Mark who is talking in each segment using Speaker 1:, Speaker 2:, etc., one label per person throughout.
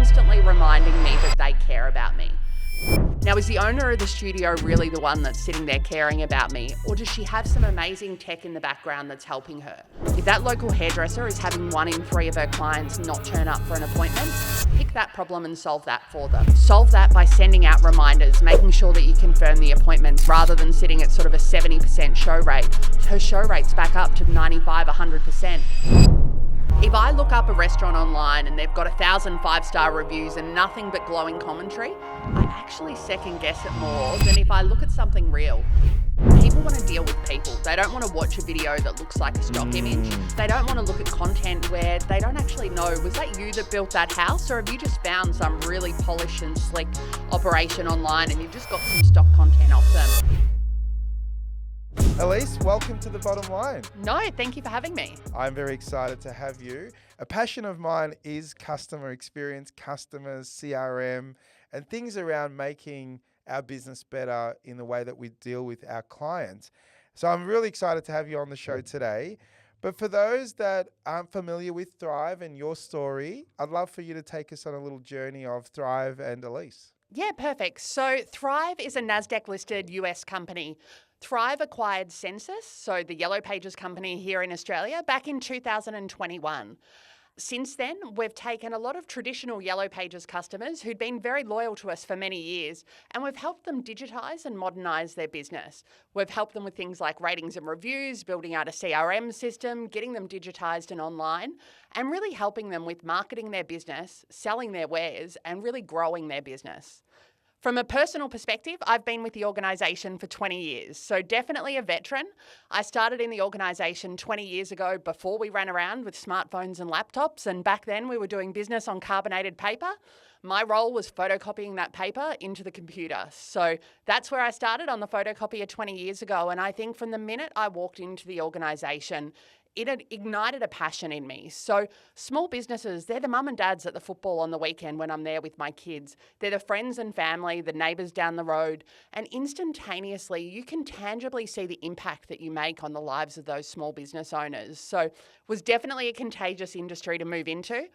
Speaker 1: constantly reminding me that they care about me. Now, is the owner of the studio really the one that's sitting there caring about me, or does she have some amazing tech in the background that's helping her? If that local hairdresser is having 1 in 3 of her clients not turn up for an appointment, pick that problem and solve that for them. Solve that by sending out reminders, making sure that you confirm the appointments rather than sitting at sort of a 70% show rate. Her show rate's back up to 95, 100%. If I look up a restaurant online and they've got 1,000 5-star reviews and nothing but glowing commentary, I actually second guess it more than if I look at something real. People want to deal with people. They don't want to watch a video that looks like a stock image. They don't want to look at content where they don't actually know, was that you that built that house, or have you just found some really polished and slick operation online and you've just got some stock content off them?
Speaker 2: Elise, welcome to The Bottom Line.
Speaker 1: No, thank you for having me.
Speaker 2: I'm very excited to have you. A passion of mine is customer experience, customers, CRM, and things around making our business better in the way that we deal with our clients. So I'm really excited to have you on the show today. But for those that aren't familiar with Thryv and your story, I'd love for you to take us on a little journey of Thryv and Elise.
Speaker 1: Yeah, perfect. So Thryv is a NASDAQ-listed US company. Thryv acquired Census, so the Yellow Pages company here in Australia, back in 2021. Since then, we've taken a lot of traditional Yellow Pages customers who'd been very loyal to us for many years, and we've helped them digitise and modernise their business. We've helped them with things like ratings and reviews, building out a CRM system, getting them digitised and online, and really helping them with marketing their business, selling their wares, and really growing their business. From a personal perspective, I've been with the organisation for 20 years, so definitely a veteran. I started in the organisation 20 years ago before we ran around with smartphones and laptops, and back then we were doing business on carbonated paper. My role was photocopying that paper into the computer. So that's where I started, on the photocopier 20 years ago, and I think from the minute I walked into the organisation, it had ignited a passion in me. So small businesses, they're the mum and dads at the football on the weekend when I'm there with my kids. They're the friends and family, the neighbours down the road. And instantaneously, you can tangibly see the impact that you make on the lives of those small business owners. So it was definitely a contagious industry to move into.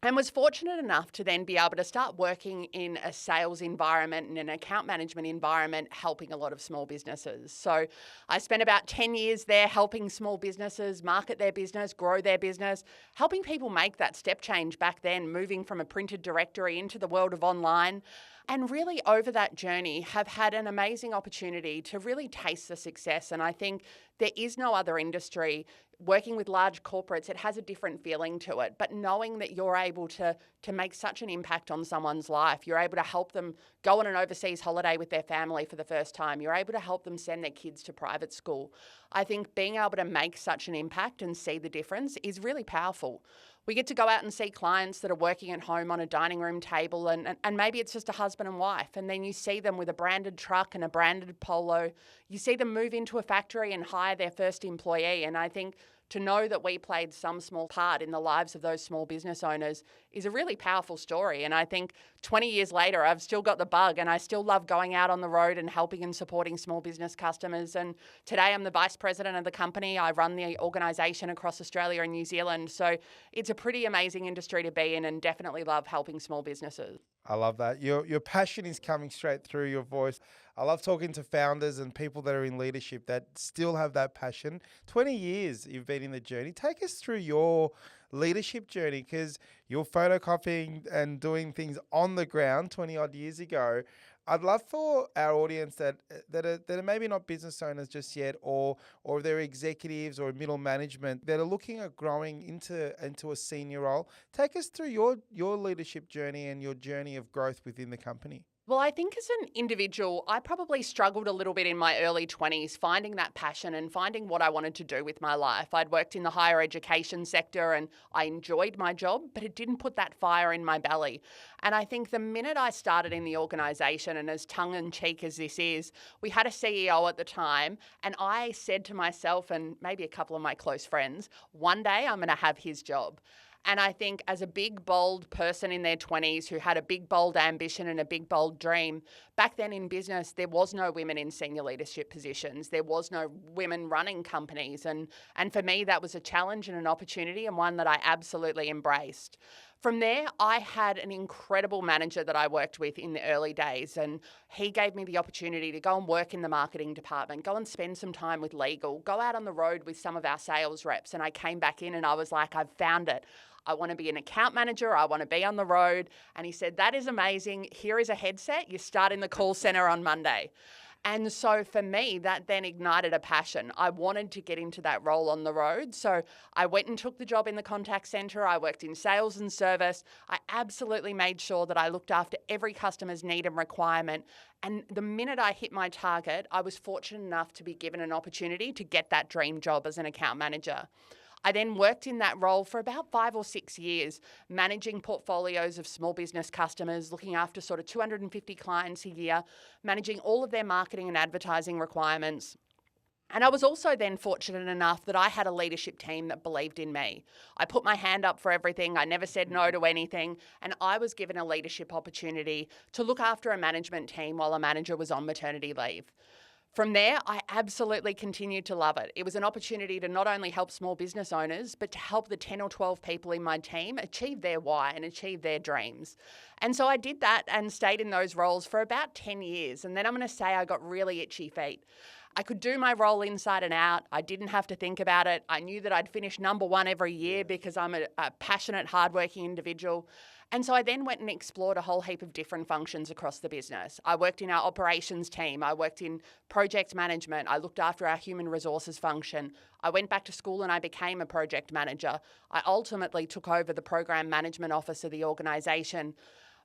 Speaker 1: And was fortunate enough to then be able to start working in a sales environment and an account management environment, helping a lot of small businesses. So I spent about 10 years there helping small businesses market their business, grow their business, helping people make that step change back then, moving from a printed directory into the world of online. And really over that journey have had an amazing opportunity to really taste the success. And I think there is no other industry. Working with large corporates, it has a different feeling to it. But knowing that you're able to make such an impact on someone's life, you're able to help them go on an overseas holiday with their family for the first time, you're able to help them send their kids to private school. I think being able to make such an impact and see the difference is really powerful. We get to go out and see clients that are working at home on a dining room table and maybe it's just a husband and wife, and then you see them with a branded truck and a branded polo. You see them move into a factory and hire their first employee, and I think to know that we played some small part in the lives of those small business owners is a really powerful story. And I think 20 years later, I've still got the bug and I still love going out on the road and helping and supporting small business customers. And today I'm the vice president of the company. I run the organisation across Australia and New Zealand. So it's a pretty amazing industry to be in, and definitely love helping small businesses.
Speaker 2: I love that. Your passion is coming straight through your voice. I love talking to founders and people that are in leadership that still have that passion. 20 years you've been in the journey. Take us through your leadership journey, because you're photocopying and doing things on the ground 20 odd years ago. I'd love for our audience that are maybe not business owners just yet, or they're executives or middle management that are looking at growing into a senior role. Take us through your leadership journey and your journey of growth within the company.
Speaker 1: Well, I think as an individual, I probably struggled a little bit in my early 20s, finding that passion and finding what I wanted to do with my life. I'd worked in the higher education sector and I enjoyed my job, but it didn't put that fire in my belly. And I think the minute I started in the organisation, and as tongue-in-cheek as this is, we had a CEO at the time, and I said to myself and maybe a couple of my close friends, one day I'm going to have his job. And I think as a big, bold person in their 20s who had a big, bold ambition and a big, bold dream, back then in business, there was no women in senior leadership positions. There was no women running companies. And for me, that was a challenge and an opportunity, and one that I absolutely embraced. From there, I had an incredible manager that I worked with in the early days, and he gave me the opportunity to go and work in the marketing department, go and spend some time with legal, go out on the road with some of our sales reps. And I came back in and I was like, I've found it. I want to be an account manager. I want to be on the road. And he said, that is amazing. Here is a headset. You start in the call center on Monday. And so for me, that then ignited a passion. I wanted to get into that role on the road. So I went and took the job in the contact center. I worked in sales and service. I absolutely made sure that I looked after every customer's need and requirement. And the minute I hit my target, I was fortunate enough to be given an opportunity to get that dream job as an account manager. I then worked in that role for about 5 or 6 years, managing portfolios of small business customers, looking after sort of 250 clients a year, managing all of their marketing and advertising requirements. And I was also then fortunate enough that I had a leadership team that believed in me. I put my hand up for everything. I never said no to anything. And I was given a leadership opportunity to look after a management team while a manager was on maternity leave. From there, I absolutely continued to love it. It was an opportunity to not only help small business owners, but to help the 10 or 12 people in my team achieve their why and achieve their dreams. And so I did that and stayed in those roles for about 10 years. And then I'm going to say I got really itchy feet. I could do my role inside and out. I didn't have to think about it. I knew that I'd finish number one every year because I'm a passionate, hardworking individual. And so I then went and explored a whole heap of different functions across the business. I worked in our operations team. I worked in project management. I looked after our human resources function. I went back to school and I became a project manager. I ultimately took over the program management office of the organisation.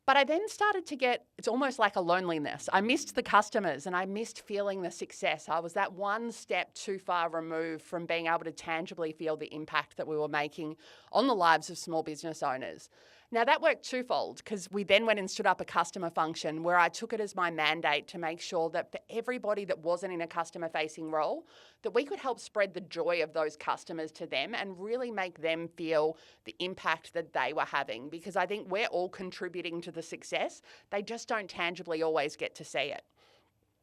Speaker 1: But I then started to get, it's almost like a loneliness. I missed the customers and I missed feeling the success. I was that one step too far removed from being able to tangibly feel the impact that we were making on the lives of small business owners. Now that worked twofold because we then went and stood up a customer function where I took it as my mandate to make sure that for everybody that wasn't in a customer facing role, that we could help spread the joy of those customers to them and really make them feel the impact that they were having, because I think we're all contributing to the success. They just don't tangibly always get to see it.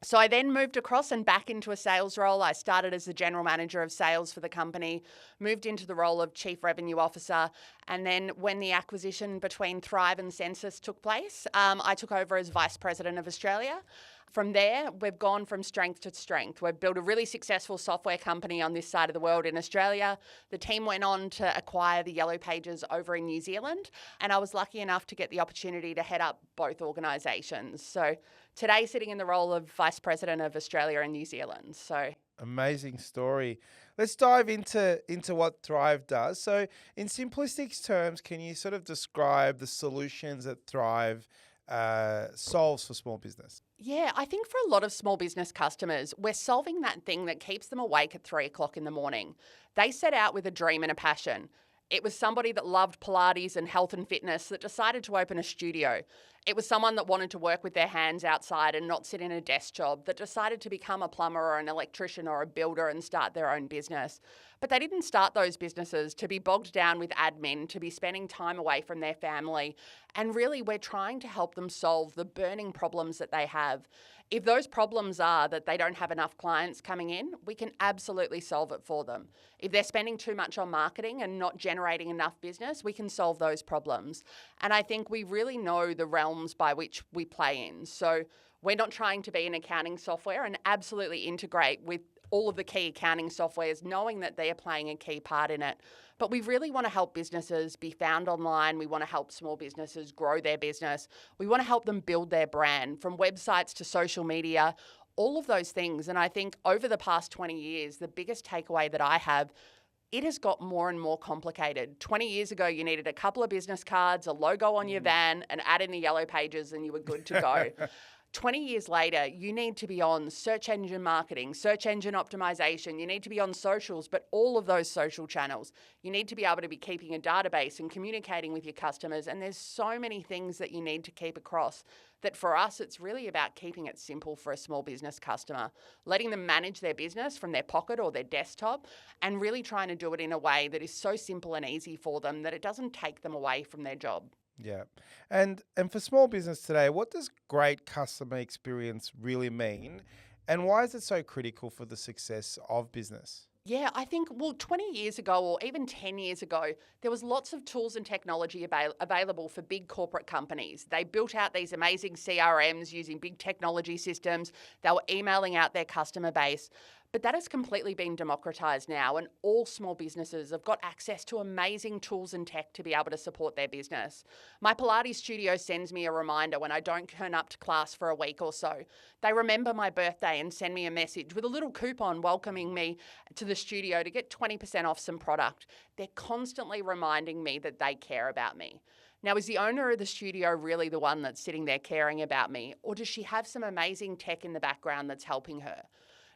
Speaker 1: So I then moved across and back into a sales role. I started as the general manager of sales for the company, moved into the role of chief revenue officer. And then when the acquisition between Thryv and Census took place, I took over as vice president of Australia. From there, we've gone from strength to strength. We've built a really successful software company on this side of the world in Australia. The team went on to acquire the Yellow Pages over in New Zealand, and I was lucky enough to get the opportunity to head up both organisations. So today, sitting in the role of Vice President of Australia and New Zealand. So
Speaker 2: amazing story. Let's dive into what Thryv does. So in simplistic terms, can you sort of describe the solutions that Thryv solves for small business?
Speaker 1: Yeah, I think for a lot of small business customers, we're solving that thing that keeps them awake at 3 o'clock in the morning. They set out with a dream and a passion. It was somebody that loved Pilates and health and fitness that decided to open a studio. It was someone that wanted to work with their hands outside and not sit in a desk job that decided to become a plumber or an electrician or a builder and start their own business. But they didn't start those businesses to be bogged down with admin, to be spending time away from their family. And really, we're trying to help them solve the burning problems that they have. If those problems are that they don't have enough clients coming in, we can absolutely solve it for them. If they're spending too much on marketing and not generating enough business, we can solve those problems. And I think we really know the realms by which we play in. So we're not trying to be an accounting software and absolutely integrate with all of the key accounting softwares, knowing that they are playing a key part in it. But we really want to help businesses be found online. We want to help small businesses grow their business. We want to help them build their brand, from websites to social media, all of those things. And I think over the past 20 years, the biggest takeaway that I have, it has got more and more complicated. 20 years ago, you needed a couple of business cards, a logo on your van, and add in the Yellow Pages, and you were good to go. 20 years later, you need to be on search engine marketing, search engine optimization. You need to be on socials, but all of those social channels. You need to be able to be keeping a database and communicating with your customers. And there's so many things that you need to keep across that for us, it's really about keeping it simple for a small business customer, letting them manage their business from their pocket or their desktop, and really trying to do it in a way that is so simple and easy for them that it doesn't take them away from their job.
Speaker 2: Yeah. And for small business today, what does great customer experience really mean? And why is it so critical for the success of business?
Speaker 1: Yeah, I think, 20 years ago or even 10 years ago, there was lots of tools and technology available for big corporate companies. They built out these amazing CRMs using big technology systems. They were emailing out their customer base. But that has completely been democratized now, and all small businesses have got access to amazing tools and tech to be able to support their business. My Pilates studio sends me a reminder when I don't turn up to class for a week or so. They remember my birthday and send me a message with a little coupon welcoming me to the studio to get 20% off some product. They're constantly reminding me that they care about me. Now, is the owner of the studio really the one that's sitting there caring about me, or does she have some amazing tech in the background that's helping her?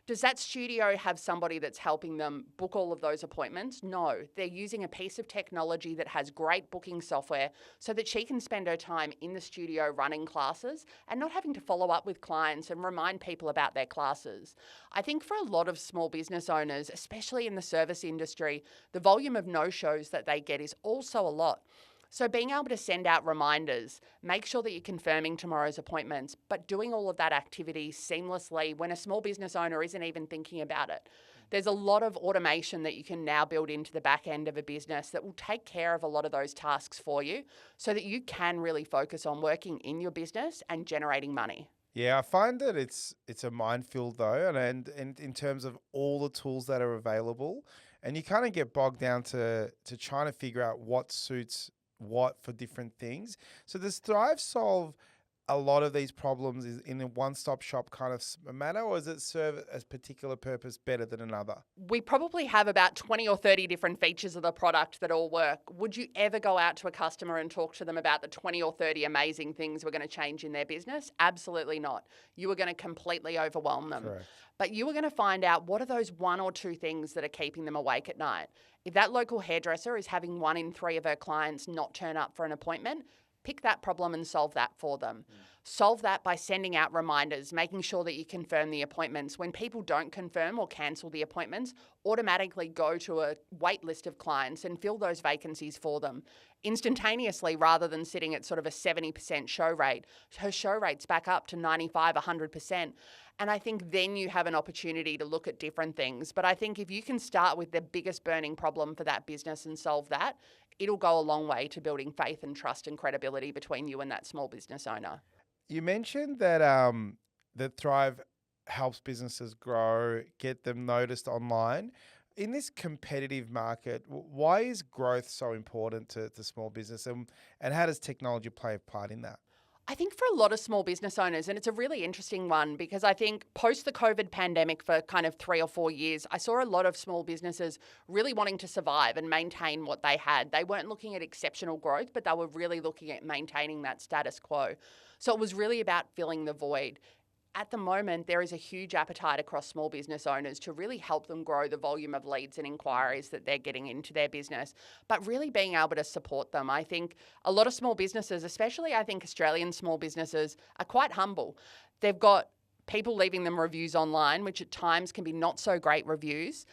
Speaker 1: Does that studio have somebody that's helping them book all of those appointments? No, they're using a piece of technology that has great booking software so that she can spend her time in the studio running classes and not having to follow up with clients and remind people about their classes. I think for a lot of small business owners, especially in the service industry, the volume of no-shows that they get is also a lot. So being able to send out reminders, make sure that you're confirming tomorrow's appointments, but doing all of that activity seamlessly when a small business owner isn't even thinking about it. There's a lot of automation that you can now build into the back end of a business that will take care of a lot of those tasks for you so that you can really focus on working in your business and generating money.
Speaker 2: Yeah, I find that it's a minefield though, and in terms of all the tools that are available, and you kind of get bogged down to trying to figure out what suits what for different things. So does Thrive solve a lot of these problems is in a one-stop shop kind of manner, or does it serve a particular purpose better than another?
Speaker 1: We probably have about 20 or 30 different features of the product that all work. Would you ever go out to a customer and talk to them about the 20 or 30 amazing things we're going to change in their business? Absolutely not. You are going to completely overwhelm them.
Speaker 2: Correct.
Speaker 1: But you are going to find out what are those one or two things that are keeping them awake at night. If that local hairdresser is having 1 in 3 of her clients not turn up for an appointment, pick that problem and solve that for them. Solve that by sending out reminders, making sure that you confirm the appointments. When people don't confirm or cancel the appointments, automatically go to a wait list of clients and fill those vacancies for them instantaneously rather than sitting at sort of a 70% show rate. Her show rate's back up to 95, 100%. And I think then you have an opportunity to look at different things. But I think if you can start with the biggest burning problem for that business and solve that, it'll go a long way to building faith and trust and credibility between you and that small business owner.
Speaker 2: You mentioned that that Thrive helps businesses grow, get them noticed online. In this competitive market, why is growth so important to small business, and how does technology play a part in that?
Speaker 1: I think for a lot of small business owners, and it's a really interesting one because I think post the COVID pandemic for kind of 3 or 4 years, I saw a lot of small businesses really wanting to survive and maintain what they had. They weren't looking at exceptional growth, but they were really looking at maintaining that status quo. So it was really about filling the void. At the moment, there is a huge appetite across small business owners to really help them grow the volume of leads and inquiries that they're getting into their business, but really being able to support them. I think a lot of small businesses, especially I think Australian small businesses, are quite humble. They've got people leaving them reviews online, which at times can be not so great reviews.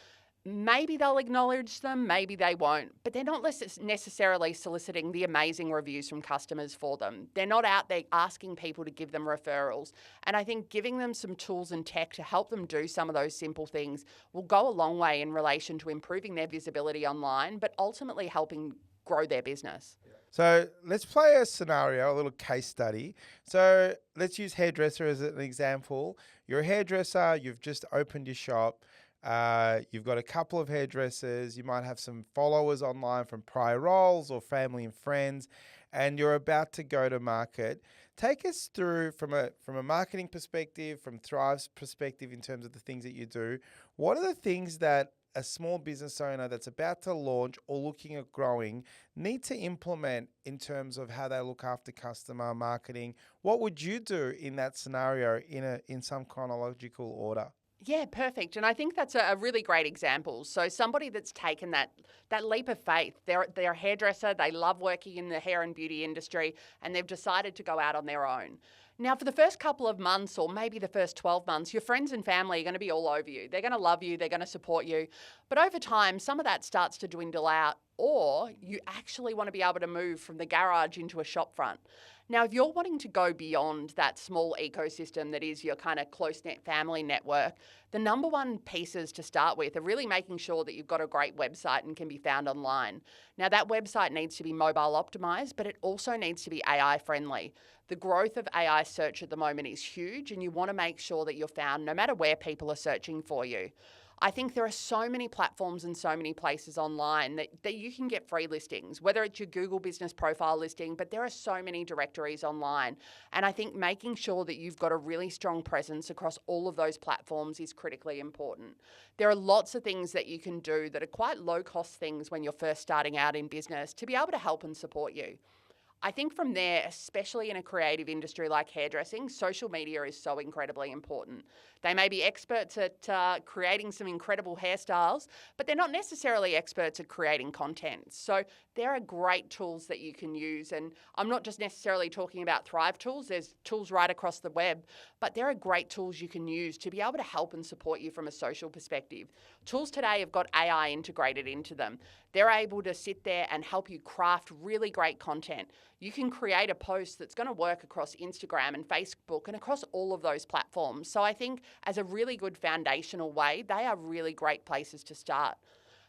Speaker 1: Maybe they'll acknowledge them, maybe they won't, but they're not necessarily soliciting the amazing reviews from customers for them. They're not out there asking people to give them referrals. And I think giving them some tools and tech to help them do some of those simple things will go a long way in relation to improving their visibility online, but ultimately helping grow their business.
Speaker 2: So let's play a scenario, a little case study. So let's use hairdresser as an example. You're a hairdresser, you've just opened your shop. You've got a couple of hairdressers, you might have some followers online from prior roles or family and friends, and you're about to go to market. Take us through from a marketing perspective, from Thrive's perspective in terms of the things that you do. What are the things that a small business owner that's about to launch or looking at growing need to implement in terms of how they look after customer marketing? What would you do in that scenario in some chronological order?
Speaker 1: Yeah, perfect. And I think that's a really great example. So somebody that's taken that leap of faith, they're a hairdresser, they love working in the hair and beauty industry, and they've decided to go out on their own. Now, for the first couple of months or maybe the first 12 months, your friends and family are going to be all over you. They're going to love you. They're going to support you. But over time, some of that starts to dwindle out. or you actually want to be able to move from the garage into a shop front. Now, if you're wanting to go beyond that small ecosystem that is your kind of close-knit family network, the number one pieces to start with are really making sure that you've got a great website and can be found online. Now, that website needs to be mobile optimized, but it also needs to be AI friendly. The growth of AI search at the moment is huge, and you want to make sure that you're found no matter where people are searching for you. I think there are so many platforms and so many places online that you can get free listings, whether it's your Google business profile listing, but there are so many directories online. And I think making sure that you've got a really strong presence across all of those platforms is critically important. There are lots of things that you can do that are quite low cost things when you're first starting out in business to be able to help and support you. I think from there, especially in a creative industry like hairdressing, social media is so incredibly important. They may be experts at creating some incredible hairstyles, but they're not necessarily experts at creating content. So there are great tools that you can use. And I'm not just necessarily talking about Thryv tools. There's tools right across the web, but there are great tools you can use to be able to help and support you from a social perspective. Tools today have got AI integrated into them. They're able to sit there and help you craft really great content. You can create a post that's going to work across Instagram and Facebook and across all of those platforms. So I think as a really good foundational way, they are really great places to start.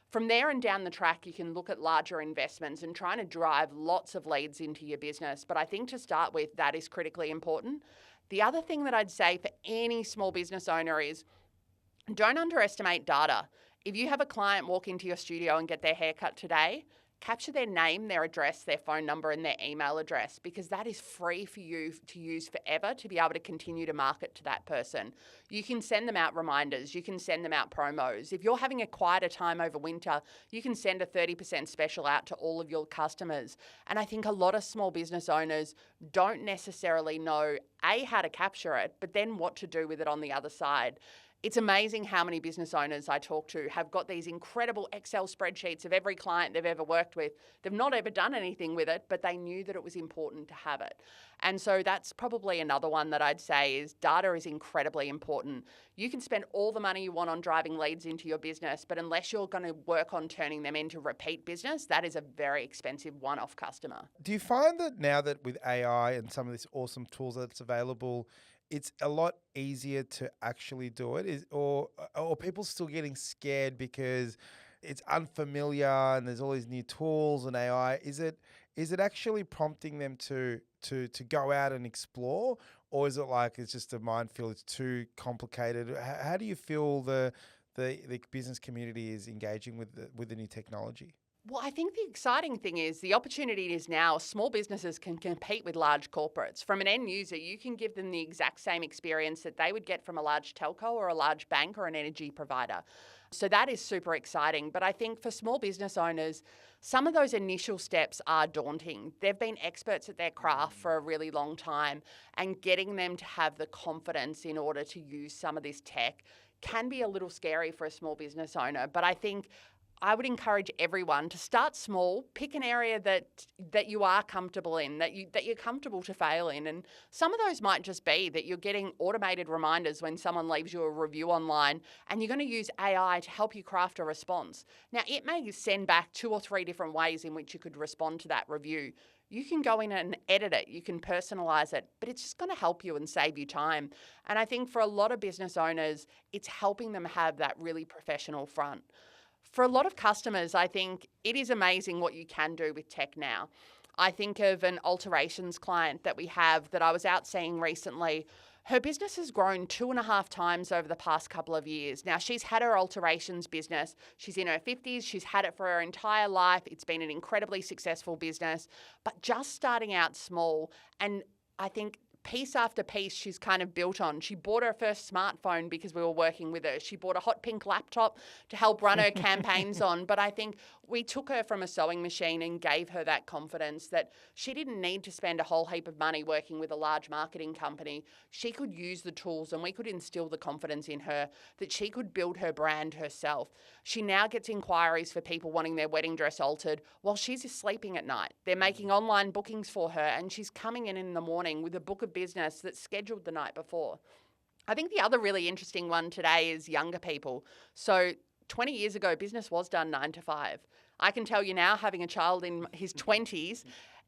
Speaker 1: From there and down the track, you can look at larger investments and trying to drive lots of leads into your business. But I think to start with, that is critically important. The other thing that I'd say for any small business owner is don't underestimate data. If you have a client walk into your studio and get their hair cut today, capture their name, their address, their phone number, and their email address, because that is free for you to use forever to be able to continue to market to that person. You can send them out reminders. You can send them out promos. If you're having a quieter time over winter, you can send a 30% special out to all of your customers. And I think a lot of small business owners don't necessarily know, A, how to capture it, but then what to do with it on the other side. It's amazing how many business owners I talk to have got these incredible Excel spreadsheets of every client they've ever worked with. They've not ever done anything with it, but they knew that it was important to have it. And so that's probably another one that I'd say is data is incredibly important. You can spend all the money you want on driving leads into your business, but unless you're going to work on turning them into repeat business, that is a very expensive one-off customer.
Speaker 2: Do you find that now that with AI and some of these awesome tools that's available, it's a lot easier to actually do it? Or people still getting scared because it's unfamiliar and there's all these new tools and AI? Is it actually prompting them to go out and explore, or is it like it's just a minefield? It's too complicated. How do you feel the business community is engaging with the new technology?
Speaker 1: Well, I think the exciting thing is the opportunity is now small businesses can compete with large corporates. From an end user, you can give them the exact same experience that they would get from a large telco or a large bank or an energy provider. So that is super exciting. But I think for small business owners, some of those initial steps are daunting. They've been experts at their craft for a really long time, and getting them to have the confidence in order to use some of this tech can be a little scary for a small business owner. But I think I would encourage everyone to start small, pick an area that you are comfortable in, that you're comfortable to fail in. And some of those might just be that you're getting automated reminders when someone leaves you a review online, and you're going to use AI to help you craft a response. Now, it may send back 2 or 3 different ways in which you could respond to that review. You can go in and edit it, you can personalize it, but it's just going to help you and save you time. And I think for a lot of business owners, it's helping them have that really professional front. For a lot of customers, I think it is amazing what you can do with tech now. I think of an alterations client that we have that I was out seeing recently. Her business has grown 2.5 times over the past couple of years. Now, she's had her alterations business. She's in her 50s. She's had it for her entire life. It's been an incredibly successful business, but just starting out small. And I think piece after piece she's kind of built on. She bought her first smartphone because we were working with her. She bought a hot pink laptop to help run her campaigns on. But I think we took her from a sewing machine and gave her that confidence that she didn't need to spend a whole heap of money working with a large marketing company. She could use the tools, and we could instill the confidence in her that she could build her brand herself. She now gets inquiries for people wanting their wedding dress altered while she's sleeping at night. They're making online bookings for her, and she's coming in the morning with a book of business that's scheduled the night before. I think the other really interesting one today is younger people. So 20 years ago, business was done 9 to 5. I can tell you now, having a child in his 20s,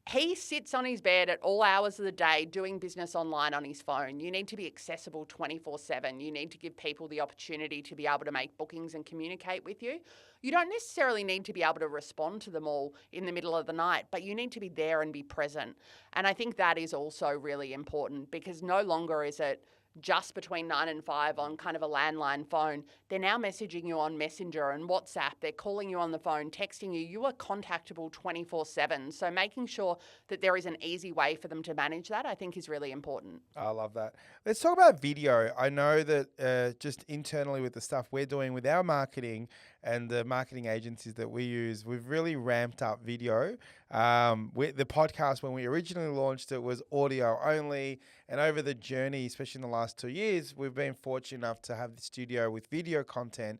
Speaker 1: he sits on his bed at all hours of the day doing business online on his phone. You need to be accessible 24/7. You need to give people the opportunity to be able to make bookings and communicate with you. You don't necessarily need to be able to respond to them all in the middle of the night, but you need to be there and be present. And I think that is also really important, because no longer is it just between 9 and 5 on kind of a landline phone. They're now messaging you on Messenger and WhatsApp. They're calling you on the phone, texting you. You are contactable 24/7. So making sure that there is an easy way for them to manage that, I think, is really important.
Speaker 2: I love that. Let's talk about video. I know that just internally with the stuff we're doing with our marketing and the marketing agencies that we use, we've really ramped up video. The podcast, when we originally launched it, was audio only. And over the journey, especially in the last 2 years, we've been fortunate enough to have the studio with video content.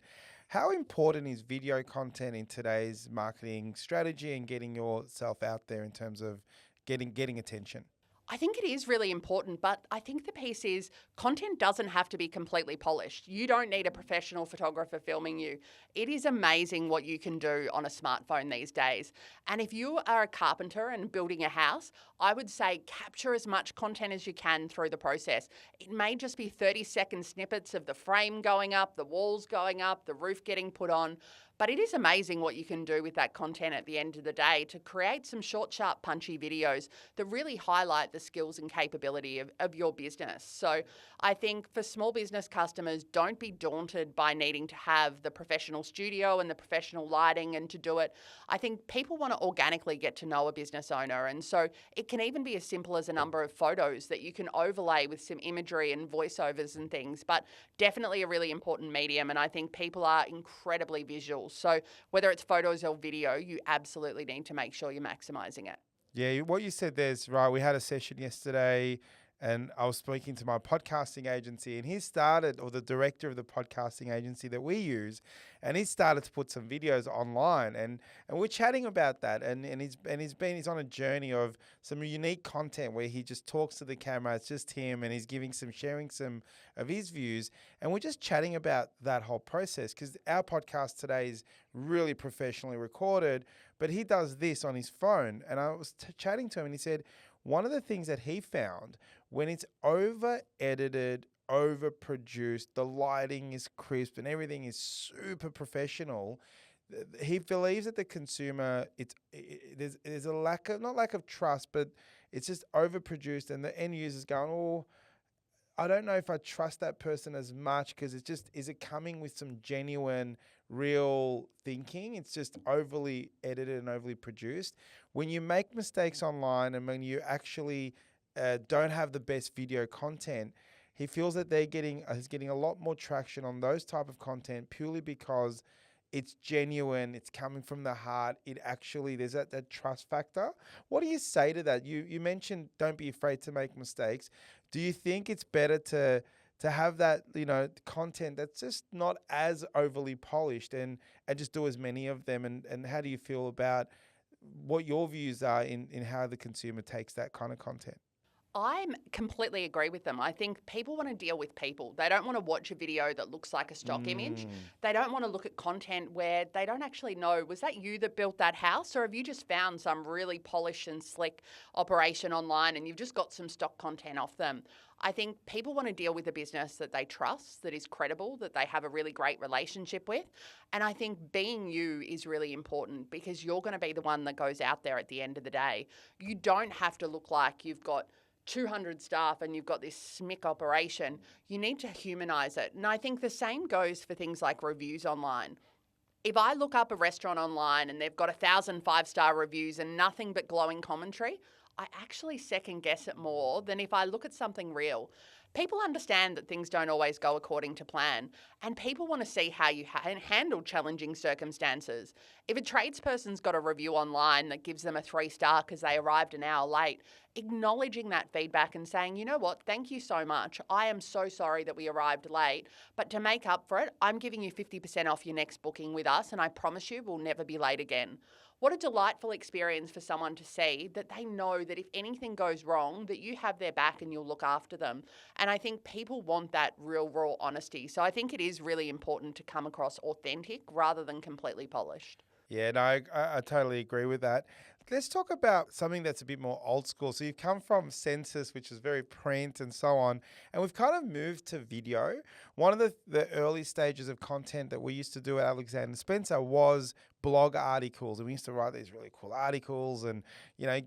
Speaker 2: How important is video content in today's marketing strategy and getting yourself out there in terms of getting attention?
Speaker 1: I think it is really important, but I think the piece is content doesn't have to be completely polished. You don't need a professional photographer filming you. It is amazing what you can do on a smartphone these days. And if you are a carpenter and building a house, I would say capture as much content as you can through the process. It may just be 30-second snippets of the frame going up, the walls going up, the roof getting put on. But it is amazing what you can do with that content at the end of the day to create some short, sharp, punchy videos that really highlight the skills and capability of your business. So I think for small business customers, don't be daunted by needing to have the professional studio and the professional lighting and to do it. I think people want to organically get to know a business owner. And so it can even be as simple as a number of photos that you can overlay with some imagery and voiceovers and things, but definitely a really important medium. And I think people are incredibly visual. So whether it's photos or video, you absolutely need to make sure you're maximizing it.
Speaker 2: Yeah, what you said there's right. We had a session yesterday and I was speaking to my podcasting agency, and the director of the podcasting agency that we use, and he started to put some videos online, and we're chatting about that, and he's on a journey of some unique content where he just talks to the camera. It's just him, and he's sharing some of his views, and we're just chatting about that whole process, because our podcast today is really professionally recorded, but he does this on his phone, and I was chatting to him, and he said one of the things that he found, when it's over-edited, overproduced, the lighting is crisp and everything is super professional, he believes that the consumer, there's a not lack of trust, but it's just overproduced, and the end user's going, oh, I don't know if I trust that person as much, because is it coming with some genuine, real thinking? It's just overly edited and overly produced. When you make mistakes online and when you actually don't have the best video content, he feels that he's getting a lot more traction on those type of content purely because it's genuine, it's coming from the heart. There's that trust factor. What do you say to that? You mentioned don't be afraid to make mistakes. Do you think it's better to have that, content that's just not as overly polished and just do as many of them? And how do you feel about what your views are in how the consumer takes that kind of content?
Speaker 1: I completely agree with them. I think people want to deal with people. They don't want to watch a video that looks like a stock image. They don't want to look at content where they don't actually know, was that you that built that house, or have you just found some really polished and slick operation online and you've just got some stock content off them? I think people want to deal with a business that they trust, that is credible, that they have a really great relationship with. And I think being you is really important, because you're going to be the one that goes out there at the end of the day. You don't have to look like you've got 200 staff and you've got this SMIC operation. You need to humanize it. And I think the same goes for things like reviews online. If I look up a restaurant online and they've got 1,000 5-star reviews and nothing but glowing commentary, I actually second guess it more than if I look at something real. People understand that things don't always go according to plan, and people want to see how you handle challenging circumstances. If a tradesperson's got a review online that gives them a 3-star because they arrived an hour late, acknowledging that feedback and saying, you know what, thank you so much. I am so sorry that we arrived late, but to make up for it, I'm giving you 50% off your next booking with us, and I promise you we'll never be late again. What a delightful experience for someone to see, that they know that if anything goes wrong, that you have their back and you'll look after them. And I think people want that real, raw honesty. So I think it is really important to come across authentic rather than completely polished.
Speaker 2: Yeah, no, I totally agree with that. Let's talk about something that's a bit more old school. So you've come from census, which is very print and so on, and we've kind of moved to video. One of the early stages of content that we used to do at Alexander Spencer was blog articles. And we used to write these really cool articles and,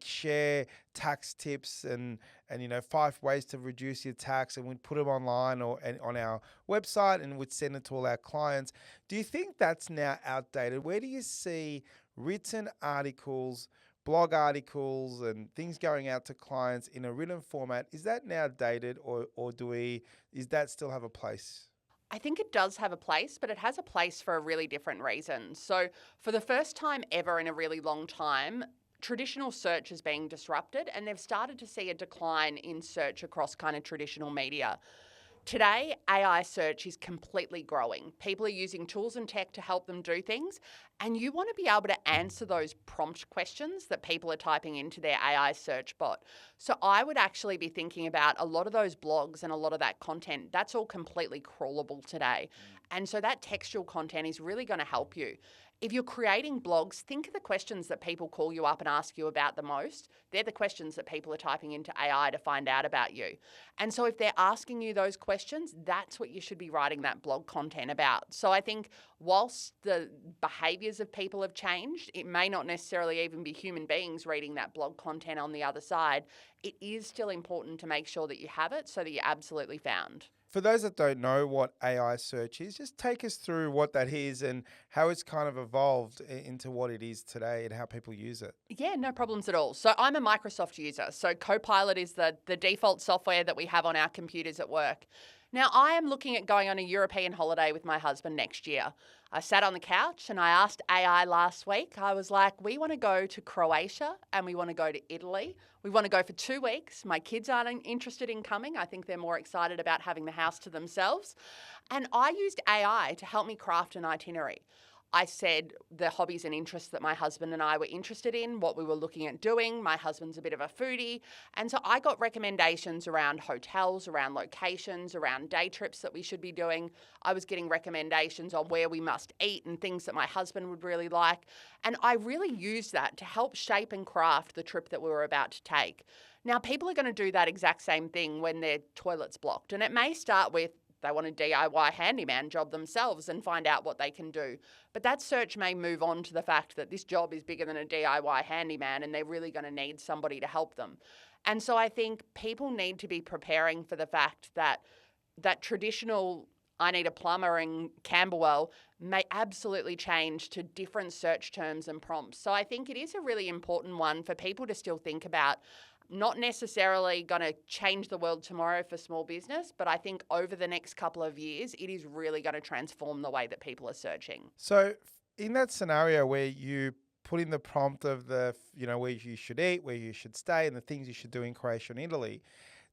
Speaker 2: share tax tips and 5 ways to reduce your tax. And we'd put them online and on our website and we'd send it to all our clients. Do you think that's now outdated? Where do you see written articles, blog articles and things going out to clients in a written format? Is that now dated or does that still have a place?
Speaker 1: I think it does have a place, but it has a place for a really different reason. So, for the first time ever in a really long time, traditional search is being disrupted, and they've started to see a decline in search across kind of traditional media. Today, AI search is completely growing. People are using tools and tech to help them do things, and you want to be able to answer those prompt questions that people are typing into their AI search bot. So I would actually be thinking about a lot of those blogs and a lot of that content, that's all completely crawlable today. And so that textual content is really going to help you. If you're creating blogs, think of the questions that people call you up and ask you about the most. They're the questions that people are typing into AI to find out about you. And so if they're asking you those questions, that's what you should be writing that blog content about. So I think whilst the behaviours of people have changed, it may not necessarily even be human beings reading that blog content on the other side. It is still important to make sure that you have it so that you're absolutely found.
Speaker 2: For those that don't know what AI search is, just take us through what that is and how it's kind of evolved into what it is today and how people use it.
Speaker 1: Yeah, no problems at all. So I'm a Microsoft user. So Copilot is the default software that we have on our computers at work. Now, I am looking at going on a European holiday with my husband next year. I sat on the couch and I asked AI last week, I was like, we want to go to Croatia and we want to go to Italy. We want to go for 2 weeks. My kids aren't interested in coming. I think they're more excited about having the house to themselves. And I used AI to help me craft an itinerary. I said the hobbies and interests that my husband and I were interested in, what we were looking at doing. My husband's a bit of a foodie. And so I got recommendations around hotels, around locations, around day trips that we should be doing. I was getting recommendations on where we must eat and things that my husband would really like. And I really used that to help shape and craft the trip that we were about to take. Now, people are going to do that exact same thing when their toilet's blocked. And it may start with they want a DIY handyman job themselves and find out what they can do. But that search may move on to the fact that this job is bigger than a DIY handyman and they're really going to need somebody to help them. And so I think people need to be preparing for the fact that that traditional I need a plumber in Camberwell may absolutely change to different search terms and prompts. So I think it is a really important one for people to still think about. Not necessarily going to change the world tomorrow for small business, but I think over the next couple of years, it is really going to transform the way that people are searching.
Speaker 2: So in that scenario where you put in the prompt of where you should eat, where you should stay, and the things you should do in Croatia and Italy,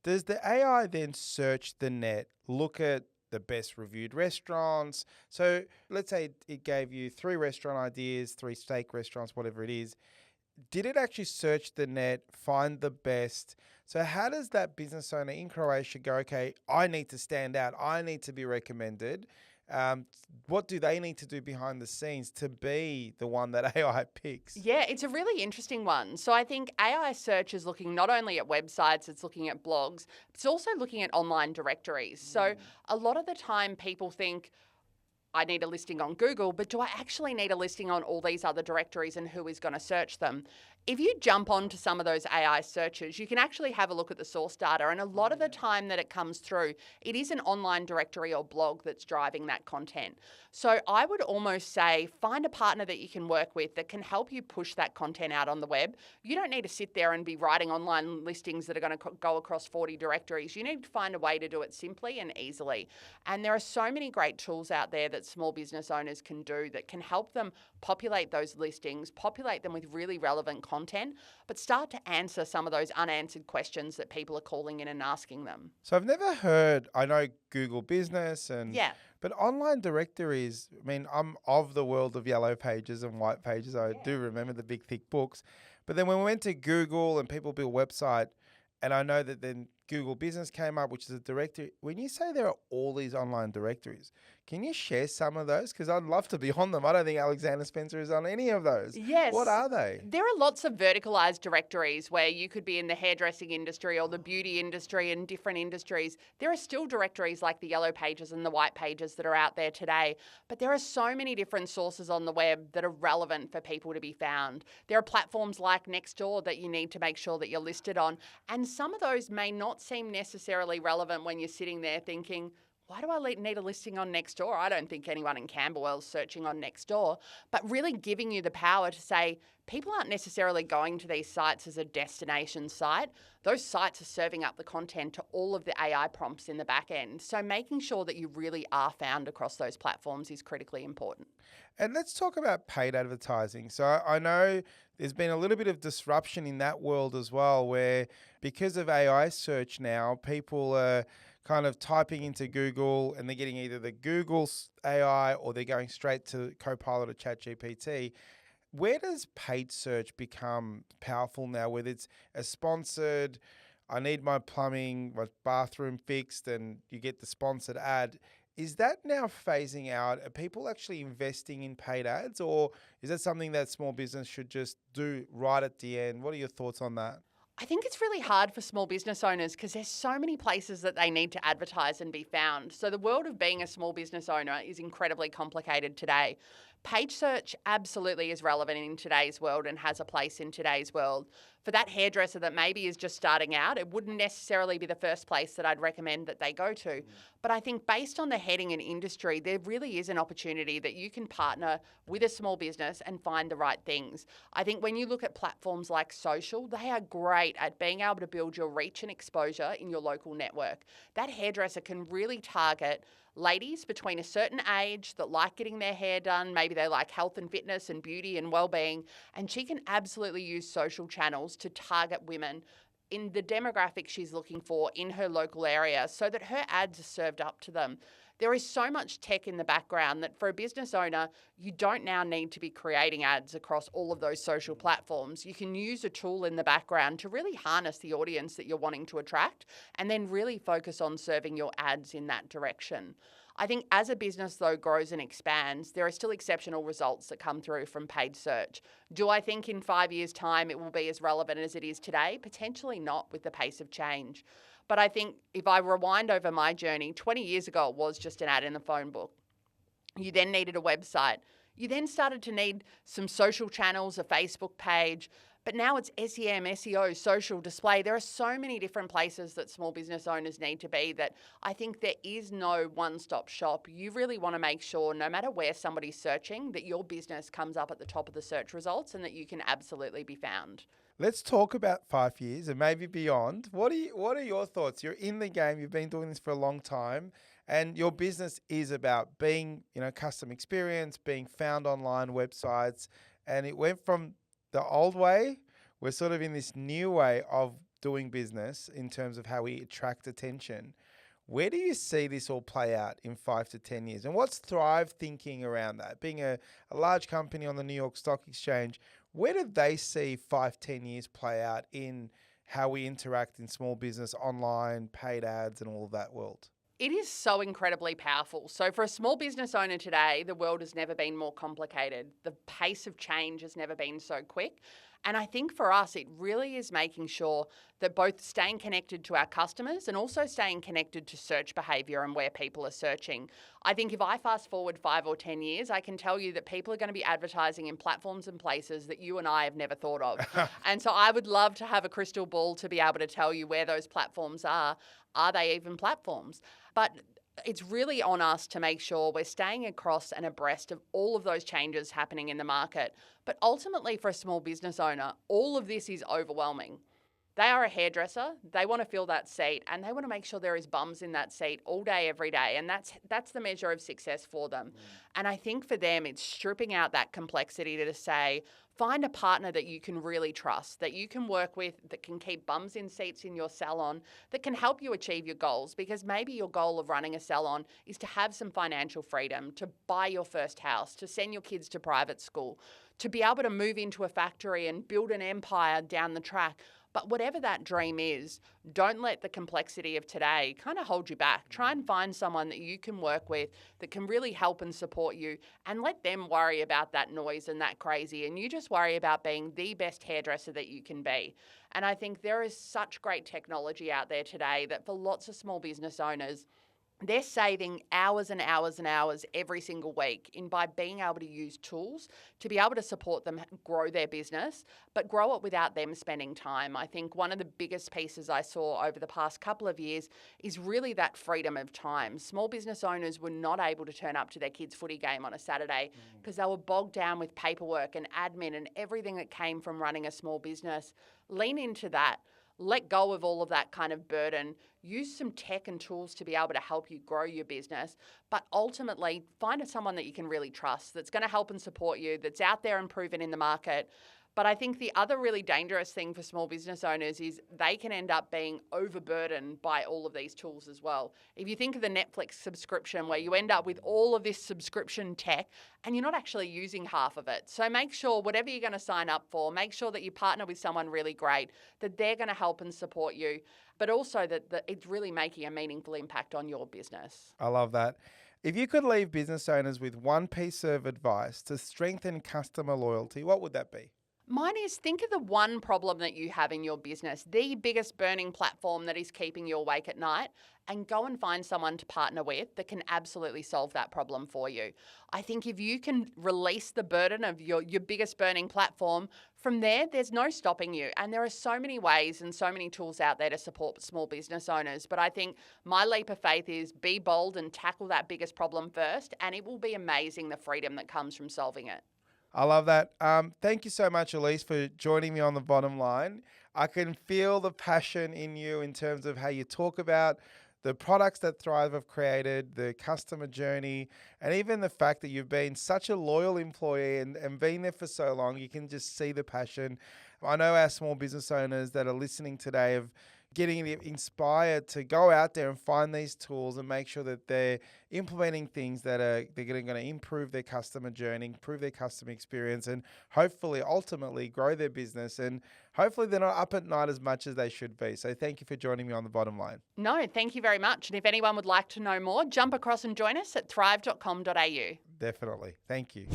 Speaker 2: does the AI then search the net, look at the best reviewed restaurants? So let's say it gave you 3 restaurant ideas, 3 steak restaurants, whatever it is. Did it actually search the net, find the best? So how does that business owner in Croatia go, okay, I need to stand out, I need to be recommended? What do they need to do behind the scenes to be the one that AI picks?
Speaker 1: Yeah, it's a really interesting one. So I think AI search is looking not only at websites, it's looking at blogs, it's also looking at online directories. So a lot of the time people think, I need a listing on Google, but do I actually need a listing on all these other directories and who is going to search them? If you jump onto some of those AI searches, you can actually have a look at the source data. And a lot of the time that it comes through, it is an online directory or blog that's driving that content. So I would almost say find a partner that you can work with that can help you push that content out on the web. You don't need to sit there and be writing online listings that are going to go across 40 directories. You need to find a way to do it simply and easily. And there are so many great tools out there that small business owners can do that can help them populate those listings, populate them with really relevant content, but start to answer some of those unanswered questions that people are calling in and asking them.
Speaker 2: So I've never heard, I know Google Business but online directories, I mean, I'm of the world of yellow pages and white pages. I do remember the big thick books. But then when we went to Google and people build a website, and I know that then Google Business came up, which is a directory. When you say there are all these online directories, Can you share some of those? Because I'd love to be on them. I don't think Alexander Spencer is on any of those.
Speaker 1: Yes.
Speaker 2: What are they?
Speaker 1: There are lots of verticalized directories where you could be in the hairdressing industry or the beauty industry and different industries. There are still directories like the Yellow Pages and the White Pages that are out there today, but there are so many different sources on the web that are relevant for people to be found. There are platforms like Nextdoor that you need to make sure that you're listed on, and some of those may not seem necessarily relevant when you're sitting there thinking, why do I need a listing on Nextdoor? I don't think anyone in Camberwell's searching on Nextdoor, but really giving you the power to say, people aren't necessarily going to these sites as a destination site. Those sites are serving up the content to all of the AI prompts in the back end. So making sure that you really are found across those platforms is critically important.
Speaker 2: And let's talk about paid advertising. So I know there's been a little bit of disruption in that world as well, where because of AI search now, people are kind of typing into Google and they're getting either the Google's AI or they're going straight to Copilot or ChatGPT. Where does paid search become powerful now? Whether it's a sponsored, I need my plumbing, my bathroom fixed, and you get the sponsored ad. Is that now phasing out? Are people actually investing in paid ads, or is that something that small business should just do right at the end? What are your thoughts on that?
Speaker 1: I think it's really hard for small business owners because there's so many places that they need to advertise and be found. So the world of being a small business owner is incredibly complicated today. Paid search absolutely is relevant in today's world and has a place in today's world. For that hairdresser that maybe is just starting out, it wouldn't necessarily be the first place that I'd recommend that they go to. But I think based on the heading and industry, there really is an opportunity that you can partner with a small business and find the right things. I think when you look at platforms like social, they are great at being able to build your reach and exposure in your local network. That hairdresser can really target ladies between a certain age that like getting their hair done, maybe they like health and fitness and beauty and well-being, and she can absolutely use social channels to target women in the demographic she's looking for in her local area so that her ads are served up to them. There is so much tech in the background that for a business owner, you don't now need to be creating ads across all of those social platforms. You can use a tool in the background to really harness the audience that you're wanting to attract and then really focus on serving your ads in that direction. I think as a business, though, grows and expands, there are still exceptional results that come through from paid search. Do I think in 5 years' time it will be as relevant as it is today? Potentially not with the pace of change. But I think if I rewind over my journey, 20 years ago, it was just an ad in the phone book. You then needed a website. You then started to need some social channels, a Facebook page. But now it's SEM, SEO, social display. There are so many different places that small business owners need to be that I think there is no one-stop shop. You really want to make sure no matter where somebody's searching that your business comes up at the top of the search results and that you can absolutely be found.
Speaker 2: Let's talk about 5 years and maybe beyond. What are your thoughts? You're in the game. You've been doing this for a long time, and your business is about being, custom experience, being found online websites, and it went from the old way. We're sort of in this new way of doing business in terms of how we attract attention. Where do you see this all play out in 5 to 10 years? And what's Thryv thinking around that? Being a large company on the New York Stock Exchange, where do they see 5, 10 years play out in how we interact in small business, online, paid ads, and all of that world?
Speaker 1: It is so incredibly powerful. So for a small business owner today, the world has never been more complicated. The pace of change has never been so quick. And I think for us, it really is making sure that both staying connected to our customers and also staying connected to search behaviour and where people are searching. I think if I fast forward 5 or 10 years, I can tell you that people are going to be advertising in platforms and places that you and I have never thought of. And so I would love to have a crystal ball to be able to tell you where those platforms are. Are they even platforms? But it's really on us to make sure we're staying across and abreast of all of those changes happening in the market. But ultimately, for a small business owner, all of this is overwhelming. They are a hairdresser, they want to fill that seat, and they want to make sure there is bums in that seat all day, every day. And that's the measure of success for them. And I think for them, it's stripping out that complexity to say, find a partner that you can really trust, that you can work with, that can keep bums in seats in your salon, that can help you achieve your goals. Because maybe your goal of running a salon is to have some financial freedom, to buy your first house, to send your kids to private school, to be able to move into a factory and build an empire down the track. But whatever that dream is, don't let the complexity of today kind of hold you back. Try and find someone that you can work with that can really help and support you, and let them worry about that noise and that crazy. And you just worry about being the best hairdresser that you can be. And I think there is such great technology out there today that for lots of small business owners, they're saving hours and hours and hours every single week by being able to use tools to be able to support them grow their business, but grow it without them spending time. I think one of the biggest pieces I saw over the past couple of years is really that freedom of time. Small business owners were not able to turn up to their kids' footy game on a Saturday because they were bogged down with paperwork and admin and everything that came from running a small business. Lean into that. Let go of all of that kind of burden. Use some tech and tools to be able to help you grow your business, but ultimately find someone that you can really trust, that's going to help and support you, that's out there and proven in the market. But I think the other really dangerous thing for small business owners is they can end up being overburdened by all of these tools as well. If you think of the Netflix subscription where you end up with all of this subscription tech and you're not actually using half of it. So make sure whatever you're going to sign up for, make sure that you partner with someone really great, that they're going to help and support you, but also that it's really making a meaningful impact on your business.
Speaker 2: I love that. If you could leave business owners with one piece of advice to strengthen customer loyalty, what would that be?
Speaker 1: Mine is, think of the one problem that you have in your business, the biggest burning platform that is keeping you awake at night, and go and find someone to partner with that can absolutely solve that problem for you. I think if you can release the burden of your biggest burning platform, from there's no stopping you. And there are so many ways and so many tools out there to support small business owners. But I think my leap of faith is be bold and tackle that biggest problem first, and it will be amazing the freedom that comes from solving it.
Speaker 2: I love that. Thank you so much, Elise, for joining me on The Bottom Line. I can feel the passion in you in terms of how you talk about the products that Thryv have created, the customer journey, and even the fact that you've been such a loyal employee and been there for so long. You can just see the passion. I know our small business owners that are listening today have getting inspired to go out there and find these tools and make sure that they're implementing things that they're going to improve their customer journey, improve their customer experience, and hopefully ultimately grow their business. And hopefully they're not up at night as much as they should be. So thank you for joining me on The Bottom Line.
Speaker 1: No, thank you very much. And if anyone would like to know more, jump across and join us at thryv.com.au.
Speaker 2: Definitely. Thank you.